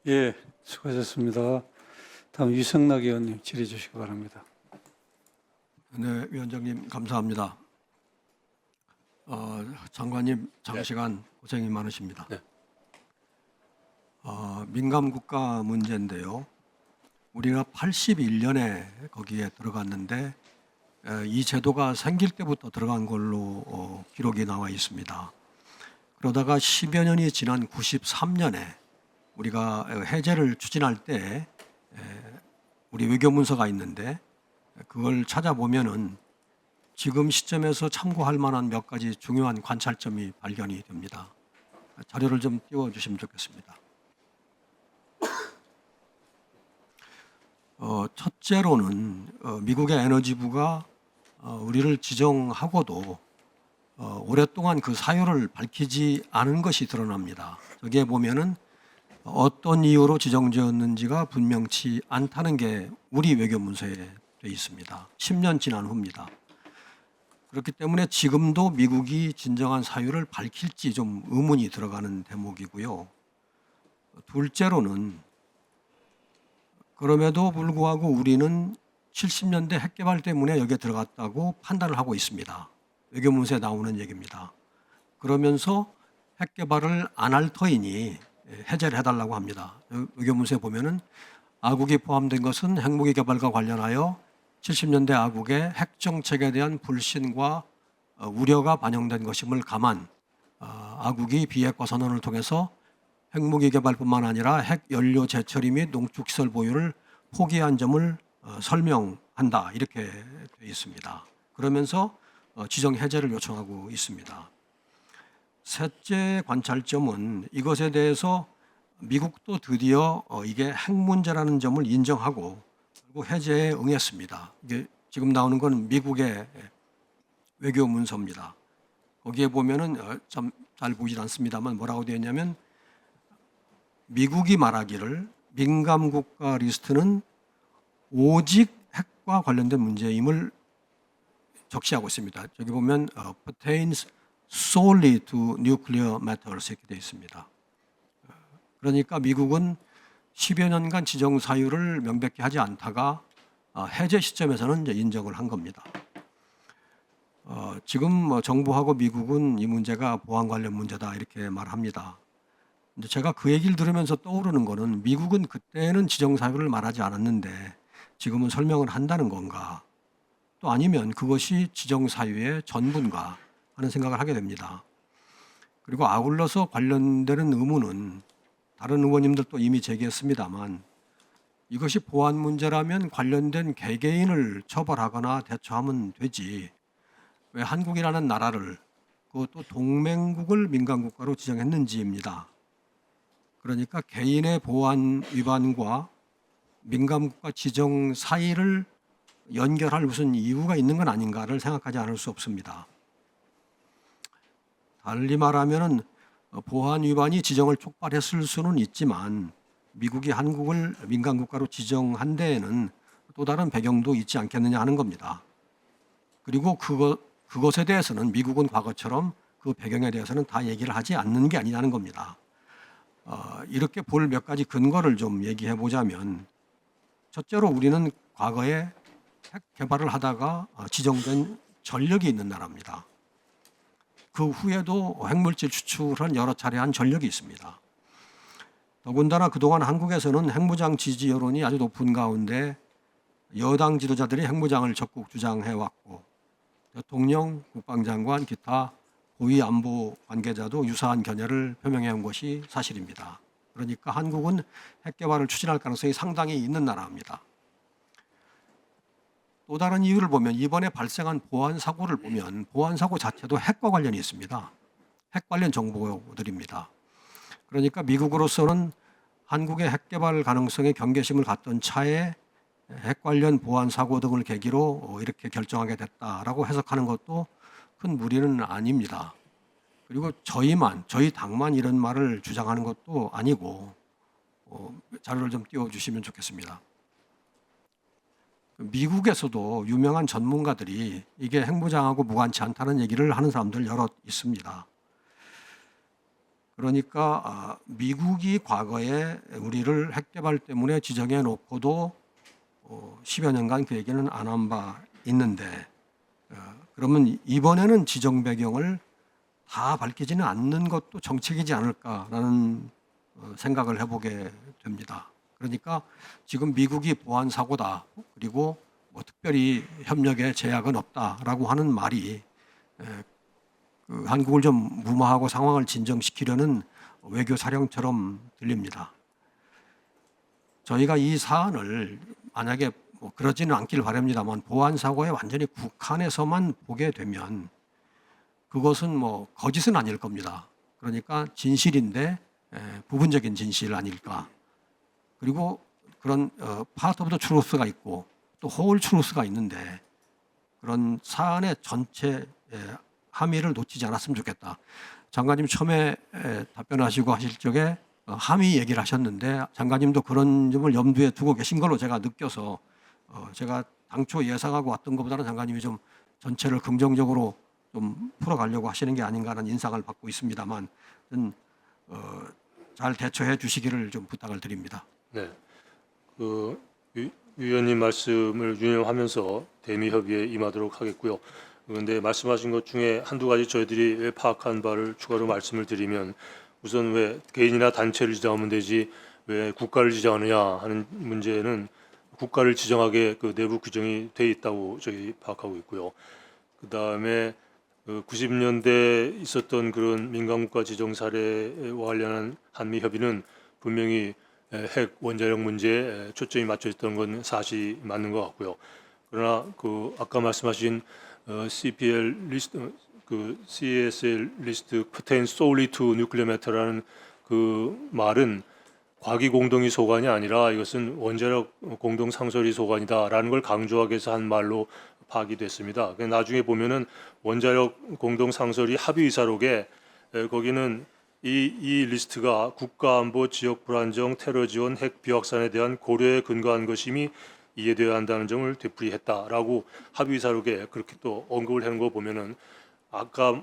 예, 수고하셨습니다. 다음 유승락 의원님 질의해 주시기 바랍니다. 네, 위원장님 감사합니다. 장관님 장시간 고생이 많으십니다. 네. 민감 국가 문제인데요. 우리가 81년에 거기에 들어갔는데 이 제도가 생길 때부터 들어간 걸로 기록이 나와 있습니다. 그러다가 10여 년이 지난 93년에 우리가 해제를 추진할 때 우리 외교문서가 있는데 그걸 찾아보면은 지금 시점에서 참고할 만한 몇 가지 중요한 관찰점이 발견이 됩니다. 자료를 좀 띄워주시면 좋겠습니다. 첫째로는 미국의 에너지부가 우리를 지정하고도 오랫동안 그 사유를 밝히지 않은 것이 드러납니다. 여기에 보면은 어떤 이유로 지정되었는지가 분명치 않다는 게 우리 외교문서에 되어 있습니다. 10년 지난 후입니다. 그렇기 때문에 지금도 미국이 진정한 사유를 밝힐지 좀 의문이 들어가는 대목이고요. 둘째로는 그럼에도 불구하고 우리는 70년대 핵개발 때문에 여기에 들어갔다고 판단을 하고 있습니다. 외교문서에 나오는 얘기입니다. 그러면서 핵개발을 안 할 터이니 해제를 해달라고 합니다. 외교문서에 보면은 아국이 포함된 것은 핵무기 개발과 관련하여 70년대 아국의 핵 정책에 대한 불신과 우려가 반영된 것임을 감안 아국이 비핵화 선언을 통해서 핵무기 개발뿐만 아니라 핵 연료 재처리 및 농축시설 보유를 포기한 점을 설명한다 이렇게 되어 있습니다. 그러면서 지정 해제를 요청하고 있습니다. 셋째 관찰점은 이것에 대해서 미국도 드디어 이게 핵 문제라는 점을 인정하고 그리고 해제에 응했습니다. 이게 지금 나오는 건 미국의 외교 문서입니다. 거기에 보면은 참 잘 보이질 않습니다만 뭐라고 되어 있냐면 미국이 말하기를 민감 국가 리스트는 오직 핵과 관련된 문제임을 적시하고 있습니다. 저기 보면 pertains solely to nuclear matters 이렇게 되어 있습니다. 그러니까 미국은 10여 년간 지정 사유를 명백히 하지 않다가 해제 시점에서는 이제 인정을 한 겁니다. 지금 정부하고 미국은 이 문제가 보안 관련 문제다 이렇게 말합니다. 근데 제가 그 얘기를 들으면서 떠오르는 거는 미국은 그때는 지정 사유를 말하지 않았는데 지금은 설명을 한다는 건가? 또 아니면 그것이 지정 사유의 전부인가 하는 생각을 하게 됩니다. 그리고 아울러서 관련되는 의문은 다른 의원님들도 이미 제기했습니다만 이것이 보안 문제라면 관련된 개개인을 처벌하거나 대처하면 되지 왜 한국이라는 나라를 그것도 동맹국을 민간국가로 지정했는지입니다. 그러니까 개인의 보안 위반과 민간국가 지정 사이를 연결할 무슨 이유가 있는 건 아닌가를 생각하지 않을 수 없습니다. 달리 말하면은 보안 위반이 지정을 촉발했을 수는 있지만 미국이 한국을 민간국가로 지정한 데에는 또 다른 배경도 있지 않겠느냐 하는 겁니다. 그리고 그것에 대해서는 미국은 과거처럼 그 배경에 대해서는 다 얘기를 하지 않는 게 아니냐는 겁니다. 이렇게 볼 몇 가지 근거를 좀 얘기해 보자면 첫째로 우리는 과거에 핵 개발을 하다가 지정된 전력이 있는 나라입니다. 그 후에도 핵물질 추출한 여러 차례 한 전력이 있습니다. 더군다나 그동안 한국에서는 핵무장 지지 여론이 아주 높은 가운데 여당 지도자들이 핵무장을 적극 주장해왔고 대통령, 국방장관, 기타 고위 안보 관계자도 유사한 견해를 표명해온 것이 사실입니다. 그러니까 한국은 핵 개발을 추진할 가능성이 상당히 있는 나라입니다. 또 다른 이유를 보면 이번에 발생한 보안 사고를 보면 보안 사고 자체도 핵과 관련이 있습니다. 핵 관련 정보들입니다. 그러니까 미국으로서는 한국의 핵 개발 가능성에 경계심을 갖던 차에 핵 관련 보안 사고 등을 계기로 이렇게 결정하게 됐다라고 해석하는 것도 큰 무리는 아닙니다. 그리고 저희 당만 이런 말을 주장하는 것도 아니고 자료를 좀 띄워주시면 좋겠습니다. 미국에서도 유명한 전문가들이 이게 핵무장하고 무관치 않다는 얘기를 하는 사람들 여럿 있습니다. 그러니까 미국이 과거에 우리를 핵개발 때문에 지정해 놓고도 10여 년간 그 얘기는 안 한 바 있는데 그러면 이번에는 지정 배경을 다 밝히지는 않는 것도 정책이지 않을까라는 생각을 해보게 됩니다. 그러니까 지금 미국이 보안 사고다 그리고 뭐 특별히 협력에 제약은 없다라고 하는 말이 그 한국을 좀 무마하고 상황을 진정시키려는 외교 사령처럼 들립니다. 저희가 이 사안을 만약에 뭐 그러지는 않길 바랍니다만 보안 사고에 완전히 국한해서만 보게 되면 그것은 뭐 거짓은 아닐 겁니다. 그러니까 진실인데 부분적인 진실 아닐까. 그리고 그런 파트 오브 더 트루스가 있고 또 홀 트루스가 있는데 그런 사안의 전체 함의를 놓치지 않았으면 좋겠다. 장관님 처음에 답변하시고 하실 적에 함의 얘기를 하셨는데 장관님도 그런 점을 염두에 두고 계신 걸로 제가 느껴서 제가 당초 예상하고 왔던 것보다는 장관님이 좀 전체를 긍정적으로 좀 풀어가려고 하시는 게 아닌가라는 인상을 받고 있습니다만 잘 대처해 주시기를 좀 부탁을 드립니다. 네, 그 위원님 말씀을 유념하면서 대미 협의에 임하도록 하겠고요. 그런데 말씀하신 것 중에 한두 가지 저희들이 파악한 바를 추가로 말씀을 드리면 우선 왜 개인이나 단체를 지정하면 되지 왜 국가를 지정하느냐 하는 문제는 국가를 지정하게 그 내부 규정이 돼 있다고 저희 파악하고 있고요. 그 다음에 90년대 있었던 그런 민간국가 지정 사례와 관련한 한미 협의는 분명히 핵 원자력 문제에 초점이 맞춰 있던 건 사실이 맞는 것 같고요. 그러나 그 아까 말씀하신 CPL 리스트, 그 CSL 리스트 pertains solely to nuclear matter라는 그 말은 과기 공동의 소관이 아니라 이것은 원자력 공동 상설이 소관이다라는 걸 강조하기 위해서 한 말로 파악이 됐습니다. 나중에 보면은 원자력 공동 상설이 합의 의사록에 거기는 이 리스트가 국가안보, 지역 불안정, 테러 지원, 핵 비확산에 대한 고려에 근거한 것임이 이해되어야 한다는 점을 되풀이했다라고 합의 의사록에 그렇게 또 언급을 하는 거 보면은 아까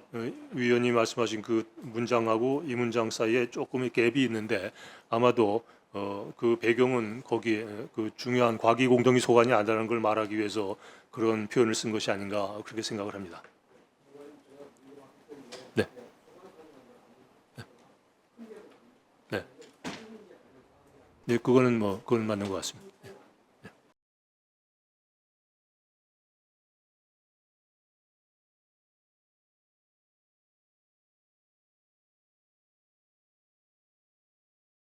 위원님 말씀하신 그 문장하고 이 문장 사이에 조금의 갭이 있는데 아마도 그 배경은 거기에 그 중요한 과기 공동의 소관이 아니라는 걸 말하기 위해서 그런 표현을 쓴 것이 아닌가 그렇게 생각을 합니다. 네. 네. 네, 그거는 뭐 그건 맞는 것 같습니다. 네.